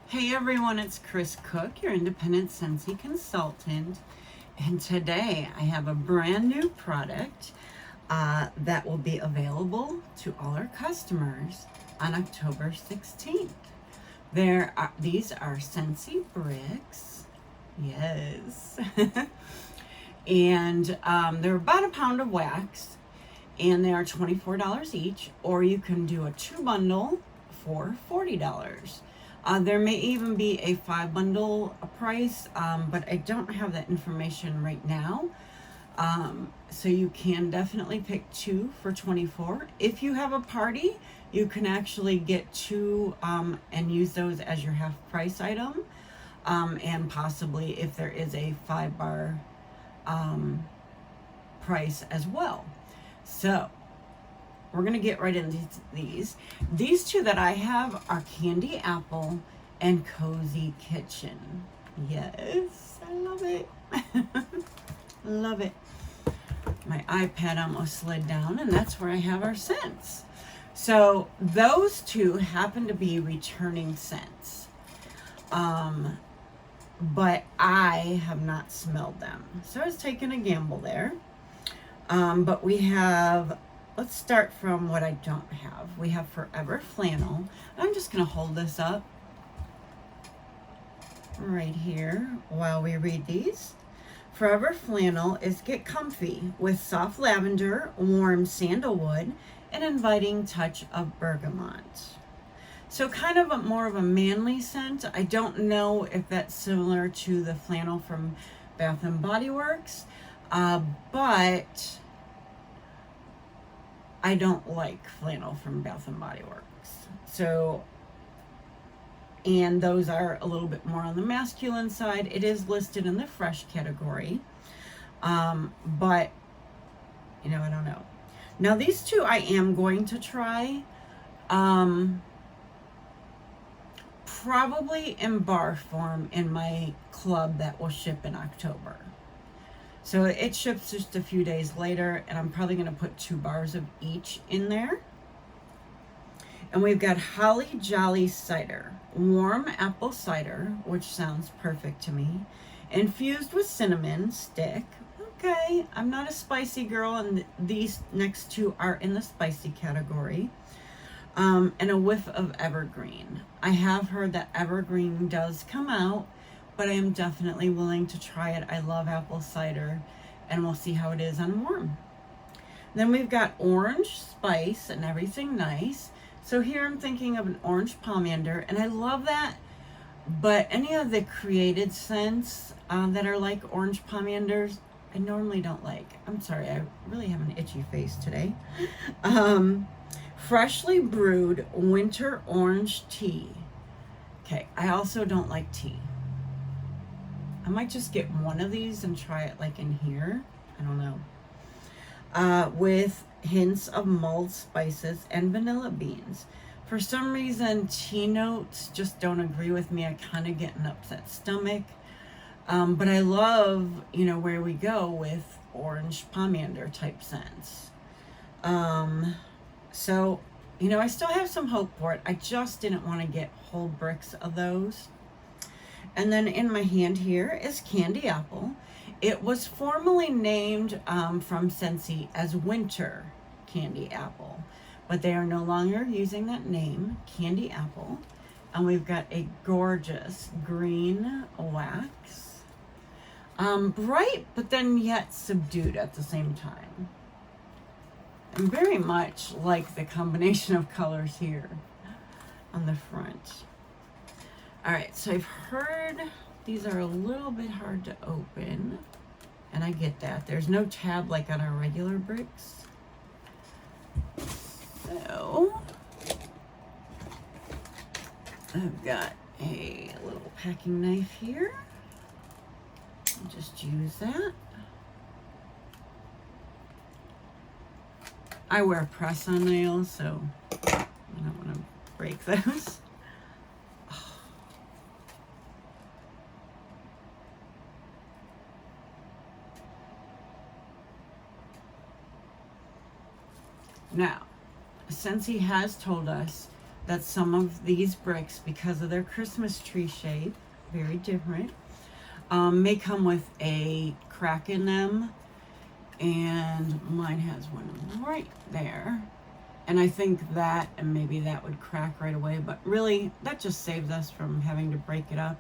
Hey everyone, it's Chris Cook, your independent Scentsy consultant. And today I have a brand new product that will be available to all our customers on October 16th. These are Scentsy bricks. Yes. And they're about a pound of wax, and they are $24 each, or you can do a 2 bundle for $40. There may even be a 5 bundle price, but I don't have that information right now. So you can definitely pick 2 for $24. If you have a party, you can actually get 2 and use those as your half price item. And possibly if there is a 5 bar price as well. So we're going to get right into these. These 2 that I have are Candy Apple and Cozy Kitchen. Yes, I love it. Love it. My iPad almost slid down, and that's where I have our scents. So those 2 happen to be returning scents. But I have not smelled them. So I was taking a gamble there. But we have, let's start from what I don't have. We have Forever Flannel. I'm just going to hold this up right here while we read these. Forever Flannel is get comfy with soft lavender, warm sandalwood, and inviting touch of bergamot. So kind of more of a manly scent. I don't know if that's similar to the flannel from Bath and Body Works. But I don't like flannel from Bath and Body Works. So, and those are a little bit more on the masculine side. It is listed in the fresh category. But, I don't know. Now these 2 I am going to try. Probably in bar form in my club that will ship in October. So it ships just a few days later, and I'm probably going to put 2 bars of each in there. And we've got Holly Jolly Cider, warm apple cider, which sounds perfect to me, infused with cinnamon stick. Okay, I'm not a spicy girl, and these next 2 are in the spicy category. And a whiff of evergreen. I have heard that evergreen does come out, but I am definitely willing to try it. I love apple cider, and we'll see how it is on warm. Then we've got orange spice and everything nice. So here I'm thinking of an orange pomander, and I love that. But any of the created scents that are like orange pomanders, I normally don't like. I'm sorry, I really have an itchy face today. Freshly brewed winter orange tea. Okay, I also don't like tea. I might just get one of these and try it like in here. I don't know. With hints of mulled spices and vanilla beans. For some reason, tea notes just don't agree with me. I kind of get an upset stomach. But I love, where we go with orange pomander type scents. So, I still have some hope for it. I just didn't want to get whole bricks of those. And then in my hand here is Candy Apple. It was formerly named from Scentsy as Winter Candy Apple, but they are no longer using that name, Candy Apple. And we've got a gorgeous green wax. Bright, but then yet subdued at the same time. And very much like the combination of colors here on the front. All right, so I've heard these are a little bit hard to open, and I get that. There's no tab like on our regular bricks. So I've got a little packing knife here. I'll just use that. I wear press-on nails, so I don't want to break those. Now, Scentsy has told us that some of these bricks, because of their Christmas tree shape, very different, may come with a crack in them. And mine has one right there. And I think that, and maybe that would crack right away, but really, that just saves us from having to break it up.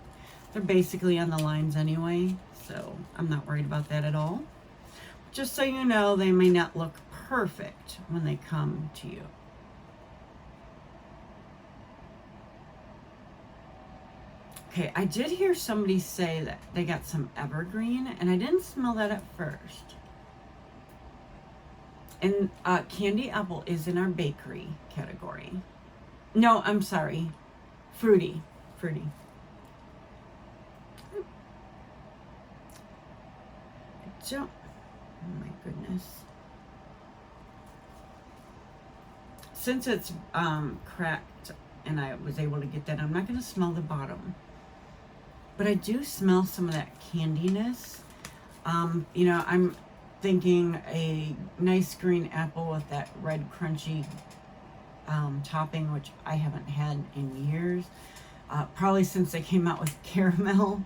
They're basically on the lines anyway, so I'm not worried about that at all. Just so you know, they may not look perfect when they come to you. Okay, I did hear somebody say that they got some evergreen, and I didn't smell that at first. And candy apple is in our bakery category. No, I'm sorry. Fruity. Fruity. Oh my goodness. Since it's cracked and I was able to get that, I'm not going to smell the bottom. But I do smell some of that candiness. You know, I'm thinking a nice green apple with that red crunchy topping, which I haven't had in years. Probably since they came out with caramel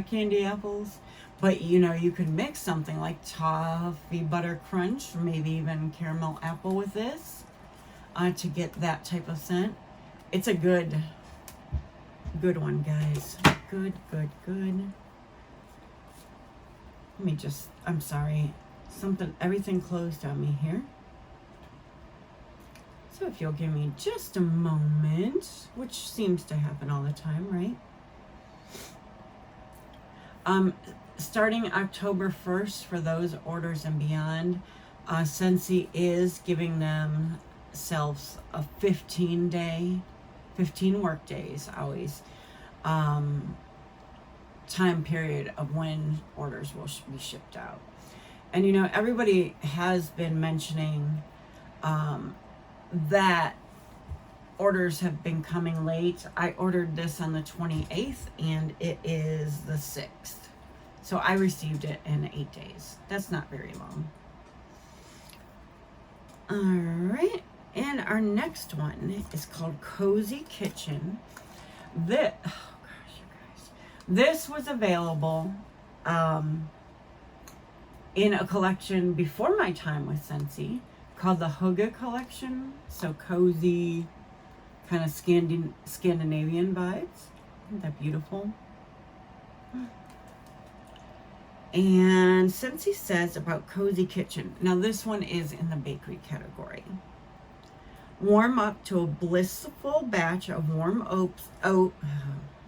candy apples. But you know, you could mix something like toffee butter crunch, or maybe even caramel apple with this to get that type of scent. It's a good one, guys. Good. Let me just, I'm sorry, everything closed on me here. So if you'll give me just a moment, which seems to happen all the time, right? Starting October 1st, for those orders and beyond, Scentsy is giving themselves a 15 work days always, time period of when orders will be shipped out. And you know, everybody has been mentioning that orders have been coming late. I ordered this on the 28th and it is the 6th. So I received it in 8 days. That's not very long. All right. And our next one is called Cozy Kitchen. Oh gosh, you guys. This was available in a collection before my time with Scentsy called the Hygge collection. So cozy, kind of Scandinavian vibes. Isn't that beautiful? And Scentsy says about Cozy Kitchen. Now this one is in the bakery category. Warm up to a blissful batch of warm oats. Wow,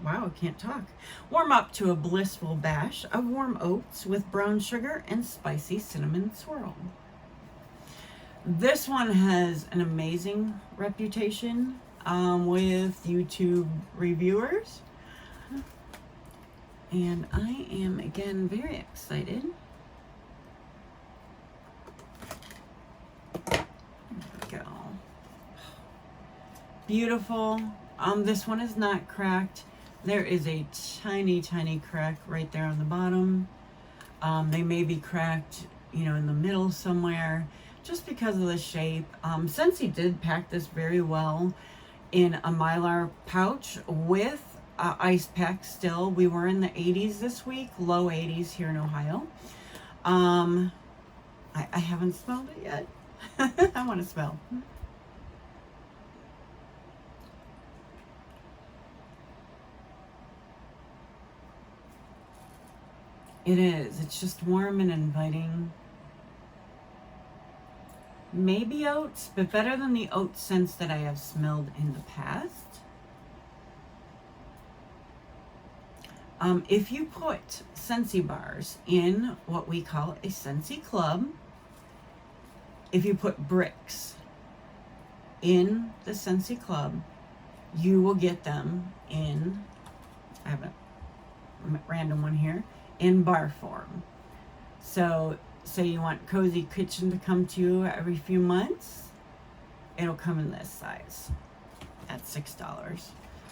I can't talk. Warm up to a blissful batch of warm oats with brown sugar and spicy cinnamon swirl. This one has an amazing reputation with YouTube reviewers. And I am, again, very excited. There we go. Beautiful. This one is not cracked. There is a tiny, tiny crack right there on the bottom. They may be cracked, you know, in the middle somewhere, just because of the shape. Scentsy did pack this very well in a Mylar pouch with ice pack still. We were in the 80s this week, low 80s here in Ohio. I haven't smelled it yet. I want to smell. It is. It's just warm and inviting. Maybe oats, but better than the oat scents that I have smelled in the past. If you put Scentsy bars in what we call a Scentsy club, if you put bricks in the Scentsy club, you will get them in, I have a random one here, in bar form. So say you want Cozy Kitchen to come to you every few months, it'll come in this size at $6.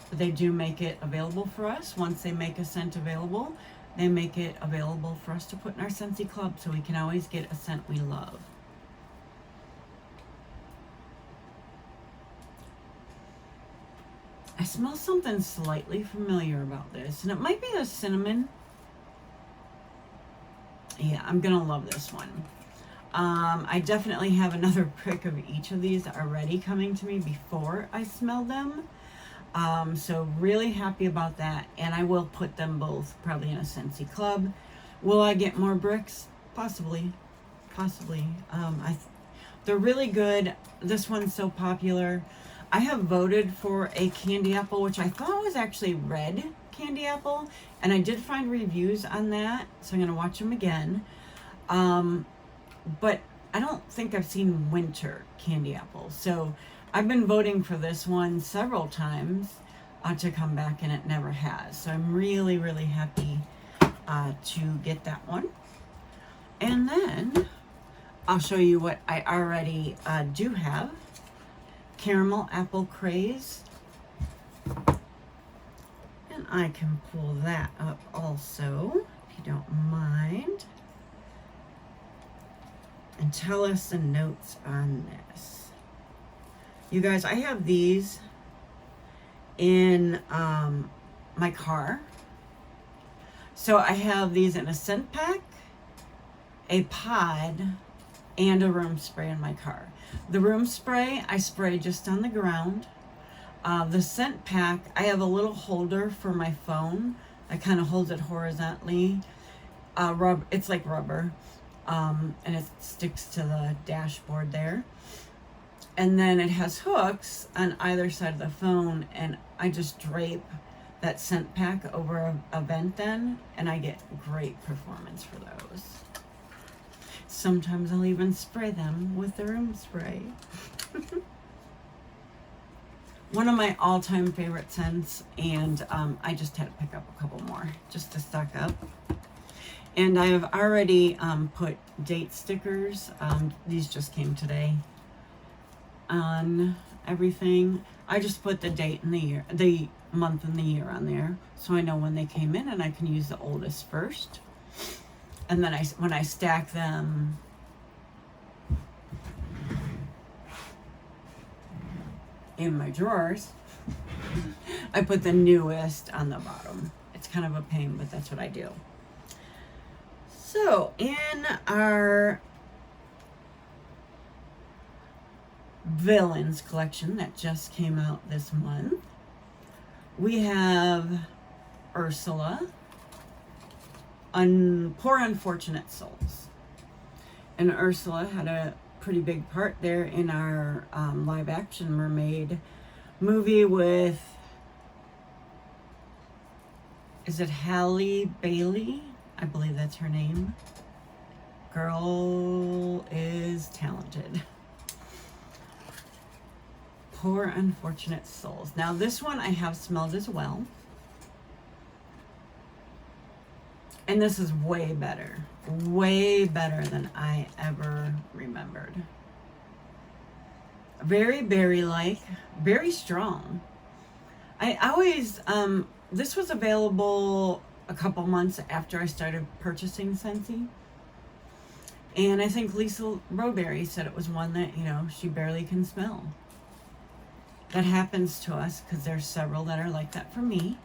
But they do make it available for us. Once they make a scent available, they make it available for us to put in our Scentsy club, so we can always get a scent we love. I smell something slightly familiar about this, and it might be a cinnamon. Yeah, I'm gonna love this one. I definitely have another prick of each of these already coming to me before I smell them. So really happy about that, and I will put them both probably in a Scentsy club. Will I get more bricks? Possibly. They're really good. This one's so popular. I have voted for a candy apple, which I thought was actually red candy apple, and I did find reviews on that, so I'm going to watch them again. But I don't think I've seen winter candy apple, so I've been voting for this one several times to come back, and it never has. So I'm really, really happy to get that one. And then I'll show you what I already do have. Caramel Apple Craze. And I can pull that up also, if you don't mind. And tell us the notes on this. You guys, I have these in my car. So I have these in a scent pack, a pod, and a room spray in my car. The room spray, I spray just on the ground. The scent pack, I have a little holder for my phone. I kind of hold it horizontally. It's like rubber, and it sticks to the dashboard there. And then it has hooks on either side of the phone, and I just drape that scent pack over a vent then, and I get great performance for those. Sometimes I'll even spray them with the room spray. One of my all-time favorite scents, and I just had to pick up a couple more just to stock up. And I have already put date stickers. These just came today on everything. I just put the date and the year, the month and the year on there, so I know when they came in, and I can use the oldest first. And then when I stack them, in my drawers, I put the newest on the bottom. It's kind of a pain, but that's what I do. So in our Villains collection that just came out this month, we have Ursula, Poor Unfortunate Souls. And Ursula had a pretty big part there in our live action mermaid movie with, is it Halle Bailey? I believe that's her name. Girl is talented. Poor Unfortunate Souls. Now this one I have smelled as well. And this is way better than I ever remembered. Very berry-like, very strong. I always, this was available a couple months after I started purchasing Scentsy. And I think Lisa Roberry said it was one that, you know, she barely can smell. That happens to us because there's several that are like that for me.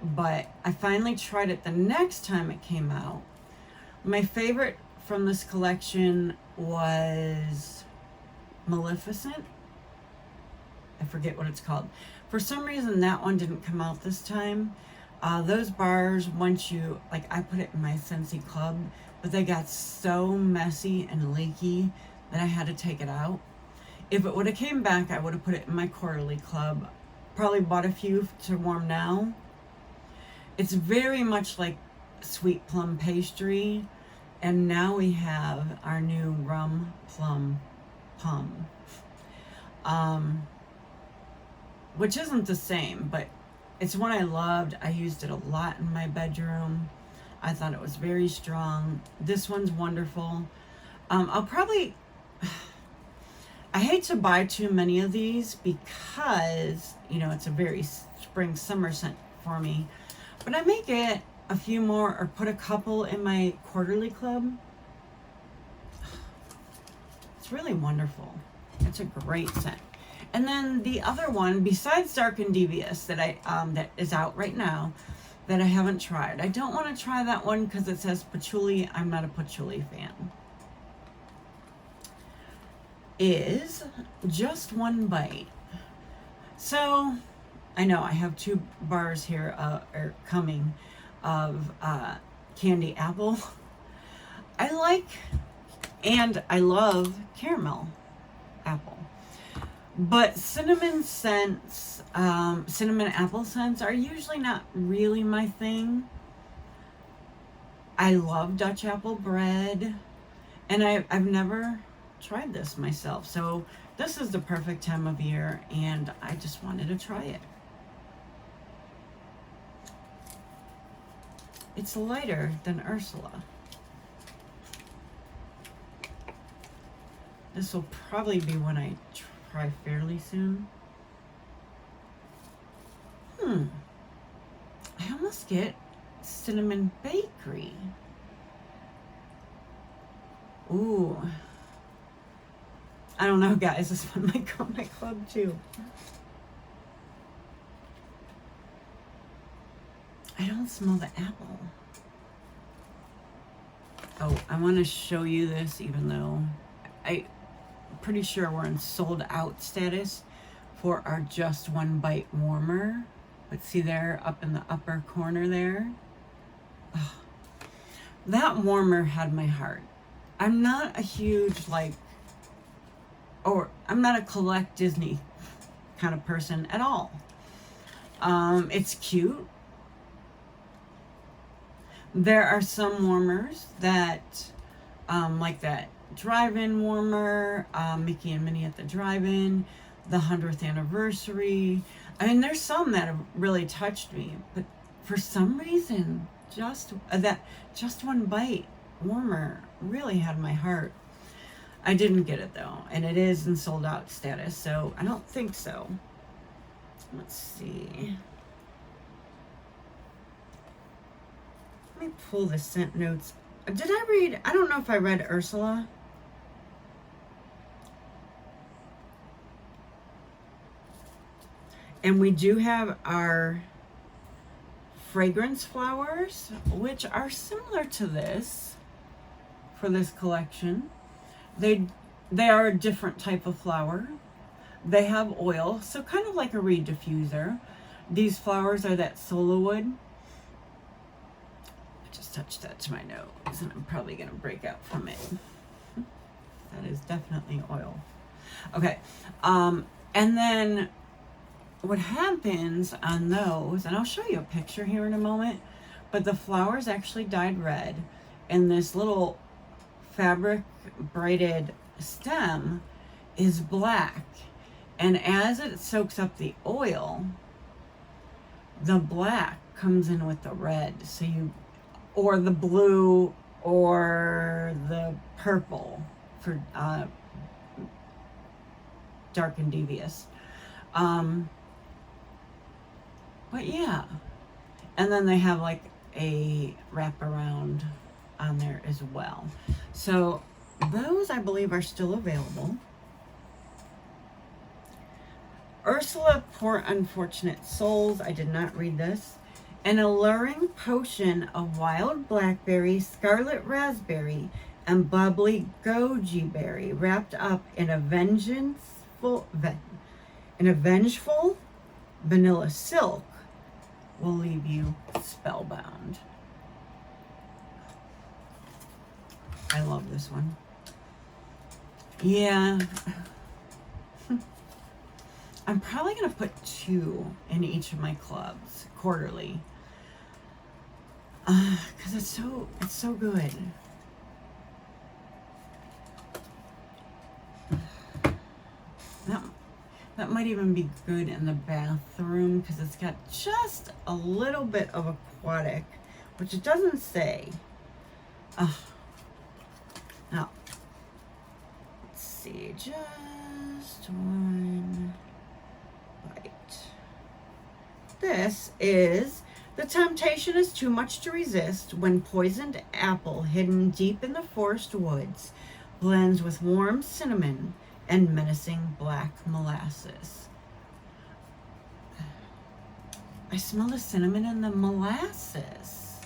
But I finally tried it the next time it came out. My favorite from this collection was Maleficent. I forget what it's called. For some reason, that one didn't come out this time. Those bars, once you, like, I put it in my Scentsy club, but they got so messy and leaky that I had to take it out. If it would have came back, I would have put it in my quarterly club. Probably bought a few to warm now. It's very much like sweet plum pastry. And now we have our new rum plum pum. Which isn't the same, but it's one I loved. I used it a lot in my bedroom. I thought it was very strong. This one's wonderful. I'll probably... I hate to buy too many of these because, you know, it's a very spring summer scent for me. But I may get a few more or put a couple in my quarterly club. It's really wonderful. It's a great scent. And then the other one, besides Dark and Devious, that that is out right now, that I haven't tried. I don't want to try that one because it says patchouli. I'm not a patchouli fan. Is Just One Bite. So, I know I have 2 bars here are coming of candy apple. I like and I love caramel apple. But cinnamon scents, cinnamon apple scents are usually not really my thing. I love Dutch apple bread, and I've never tried this myself. So this is the perfect time of year, and I just wanted to try it. It's lighter than Ursula. This will probably be one I try fairly soon. I almost get cinnamon bakery. Ooh. I don't know, guys. This one might go in my club too. I don't smell the apple. Oh, I want to show you this, even though I'm pretty sure we're in sold out status for our Just One Bite warmer. But see there, up in the upper corner there? Oh, that warmer had my heart. I'm not a huge, I'm not a collect Disney kind of person at all. It's cute. There are some warmers that, like that drive-in warmer, Mickey and Minnie at the drive-in, the 100th anniversary. I mean, there's some that have really touched me, but for some reason, Just One Bite warmer really had my heart. I didn't get it though, and it is in sold out status, so I don't think so. Let's see. Let me pull the scent notes. Did I read? I don't know if I read Ursula. And we do have our fragrance flowers, which are similar to this for this collection. They are a different type of flower. They have oil, so kind of like a reed diffuser. These flowers are that solo wood. I just touched that to my nose, and I'm probably going to break out from it. That is definitely oil. Okay, and then what happens on those, and I'll show you a picture here in a moment, but the flowers actually dyed red, and this little fabric braided stem is black, and as it soaks up the oil, the black comes in with the red, so or the blue or the purple for Dark and Devious. But yeah, and then they have like a wraparound on there as well. So those, I believe, are still available. Ursula, Poor Unfortunate Souls. I did not read this. An alluring potion of wild blackberry, scarlet raspberry, and bubbly goji berry, wrapped up in a vengeful vanilla silk, will leave you spellbound. I love this one. Yeah. I'm probably going to put 2 in each of my clubs quarterly. Because it's so good. That might even be good in the bathroom because it's got just a little bit of aquatic, which it doesn't say. Now, let's see, Just One Bite. This is The Temptation is Too Much to Resist when poisoned apple hidden deep in the forest woods blends with warm cinnamon and menacing black molasses. I smell the cinnamon and the molasses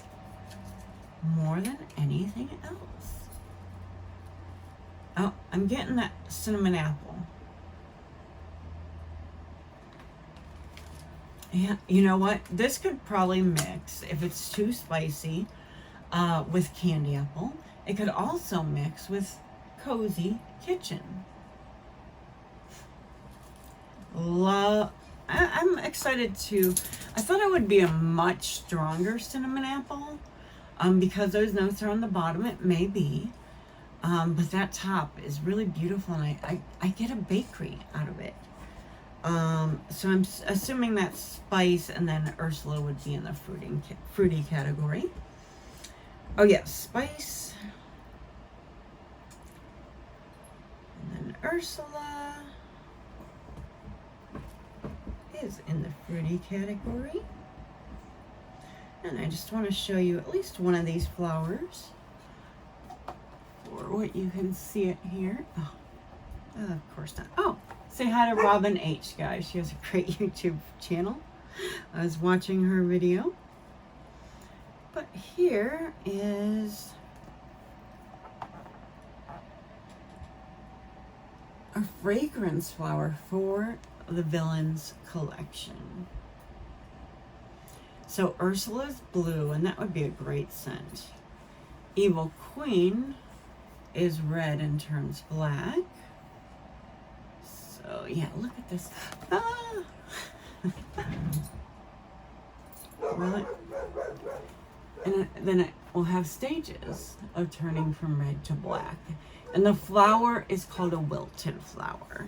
more than anything else. Oh, I'm getting that cinnamon apple. Yeah, you know what? This could probably mix, if it's too spicy, with candy apple. It could also mix with Cozy Kitchen. I'm excited to, I thought it would be a much stronger cinnamon apple, because those notes are on the bottom. It may be, but that top is really beautiful, and I get a bakery out of it. So I'm assuming that's spice, and then Ursula would be in the fruity category. Oh yes, spice. And then Ursula is in the fruity category. And I just want to show you at least one of these flowers for what you can see it here. Oh, of course not. Oh, say hi to Robin H, guys. She has a great YouTube channel. I was watching her video. But here is a fragrance flower for the Villains collection. So Ursula's blue, and that would be a great scent. Evil Queen is red and turns black. So yeah, look at this. Ah! Well, and then it will have stages of turning from red to black. And the flower is called a wilted flower.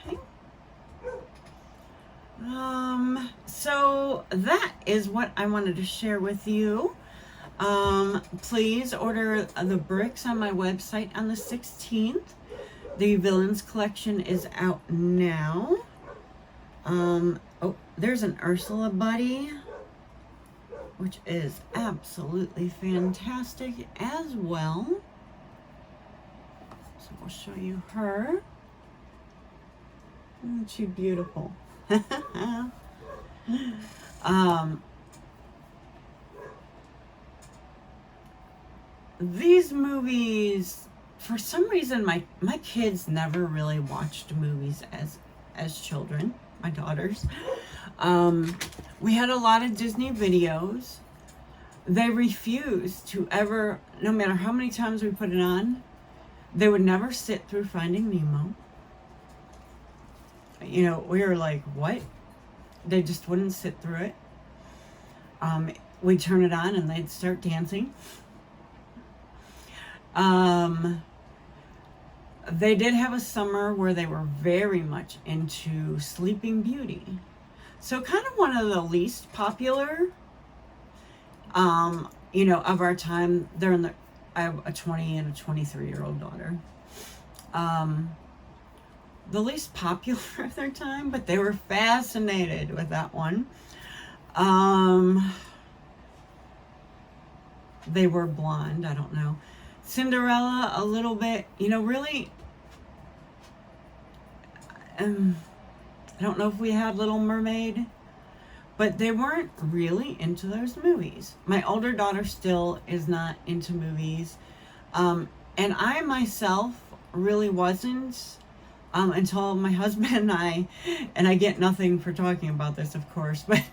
Okay. So that is what I wanted to share with you. Please order the bricks on my website on the 16th. The Villains collection is out now. Oh, there's an Ursula buddy, which is absolutely fantastic as well. So we'll show you her. Isn't she beautiful? These movies, for some reason, my kids never really watched movies as children, my daughters. We had a lot of Disney videos. They refused to ever, no matter how many times we put it on, they would never sit through Finding Nemo. You know, we were like, what? They just wouldn't sit through it. We'd turn it on and they'd start dancing. They did have a summer where they were very much into Sleeping Beauty. So kind of one of the least popular, you know, of our time. I have a 20 and a 23-year-old daughter. The least popular of their time, but they were fascinated with that one. They were blonde, I don't know. Cinderella, a little bit, you know, really, I don't know if we had Little Mermaid, but they weren't really into those movies. My older daughter still is not into movies. And I myself really wasn't, until my husband and I get nothing for talking about this, of course, but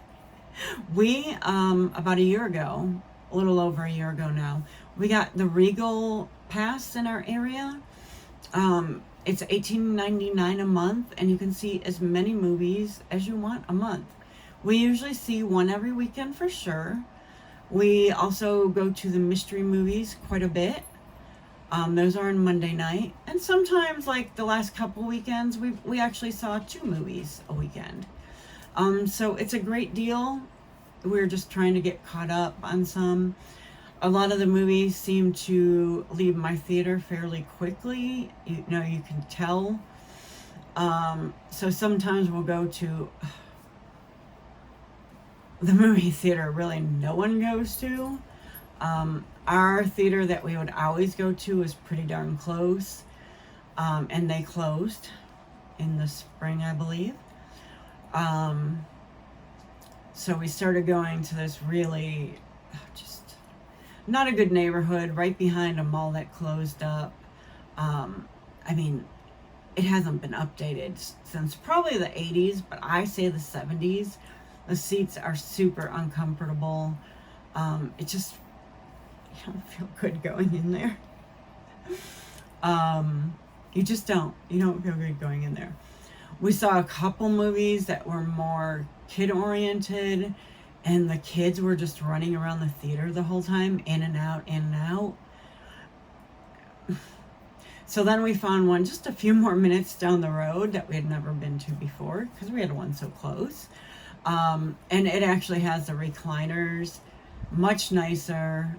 we, about a year ago, a little over a year ago now, we got the Regal Pass in our area. It's $18.99 a month, and you can see as many movies as you want a month. We usually see one every weekend for sure. We also go to the mystery movies quite a bit. Those are on Monday night. And sometimes, like the last couple weekends, we actually saw 2 movies a weekend. So it's a great deal. We're just trying to get caught up on some. A lot of the movies seem to leave my theater fairly quickly. You know, you can tell. So sometimes we'll go to the movie theater really no one goes to. Our theater that we would always go to is pretty darn close. and they closed in the spring, I believe. So we started going to this really just not a good neighborhood right behind a mall that closed up. I mean, it hasn't been updated since probably the 80s, but I say the 70s. The seats are super uncomfortable. It just, you don't feel good going in there. You just don't. You don't feel good going in there. We saw a couple movies that were more kid-oriented, and the kids were just running around the theater the whole time, in and out, in and out. So then we found one just a few more minutes down the road that we had never been to before, because we had one so close. And it actually has the recliners, much nicer,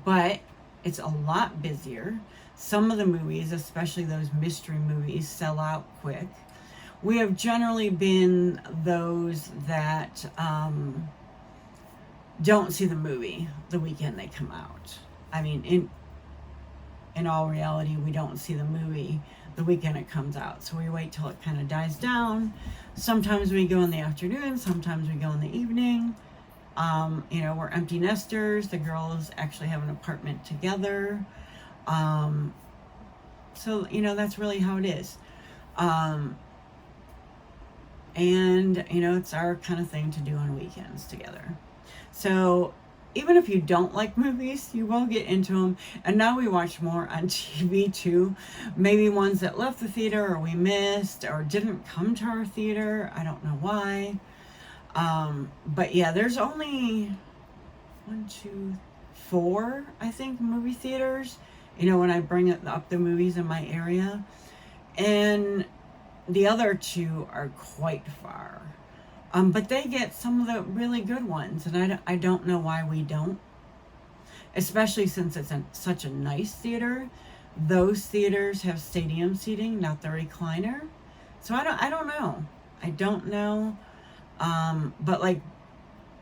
but it's a lot busier. Some of the movies, especially those mystery movies, sell out quick. We have generally been those that don't see the movie the weekend they come out. I mean, in all reality, we don't see the movie the weekend it comes out. So we wait till it kind of dies down. Sometimes we go in the afternoon, sometimes we go in the evening. We're empty nesters. The girls actually have an apartment together. So, that's really how it is. It's our kind of thing to do on weekends together. So even if you don't like movies, you will get into them. And now we watch more on TV too. Maybe ones that left the theater or we missed or didn't come to our theater. I don't know why. But yeah, there's only 1, 2, 4, I think, movie theaters, when I bring up the movies in my area. And the other 2 are quite far. But they get some of the really good ones, and I don't know why we don't. Especially since it's such a nice theater. Those theaters have stadium seating, not the recliner. So I don't know. I don't know. But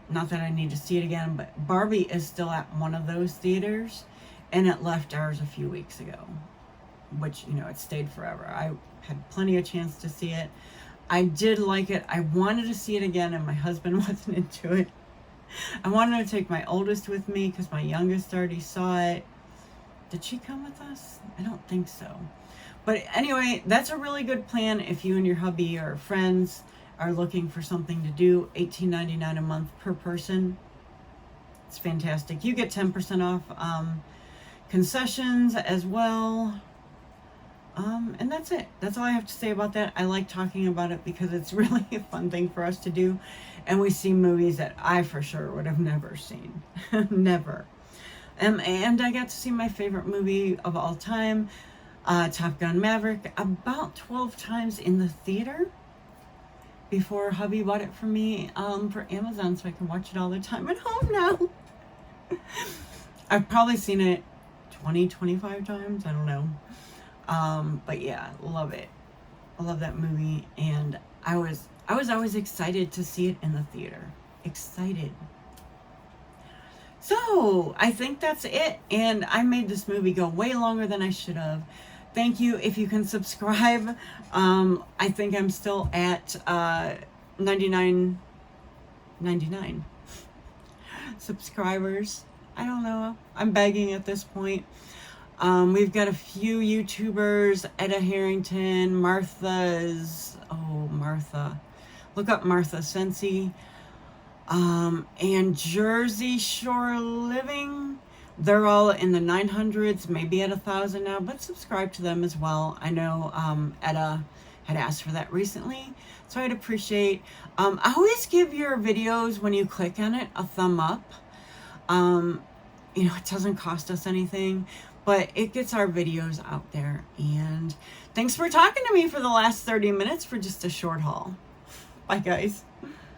not that I need to see it again, but Barbie is still at one of those theaters, and it left ours a few weeks ago, which, it stayed forever. I had plenty of chance to see it. I did like it. I wanted to see it again, and my husband wasn't into it. I wanted to take my oldest with me because my youngest already saw it. Did she come with us? I don't think so. But anyway, that's a really good plan if you and your hubby or friends are looking for something to do. $18.99 a month per person. It's fantastic. You get 10% off concessions as well. And that's it. That's all I have to say about that. I like talking about it because it's really a fun thing for us to do. And we see movies that I for sure would have never seen. Never. And I got to see my favorite movie of all time, Top Gun Maverick, about 12 times in the theater before hubby bought it for me for Amazon so I can watch it all the time at home now. I've probably seen it 20, 25 times. I don't know. But yeah, love it. I love that movie, and I was always excited to see it in the theater. Excited. So I think that's it, and I made this movie go way longer than I should have. Thank you. If you can subscribe, I think I'm still at $99 subscribers. I don't know. I'm begging at this point. We've got a few YouTubers, Etta Harrington, Martha. Look up Martha Scentsy. And Jersey Shore Living. They're all in the 900s, maybe at 1,000 now, but subscribe to them as well. I know Etta had asked for that recently, so I'd appreciate. Always give your videos, when you click on it, a thumb up. It doesn't cost us anything, but it gets our videos out there. And thanks for talking to me for the last 30 minutes for just a short haul. Bye, guys.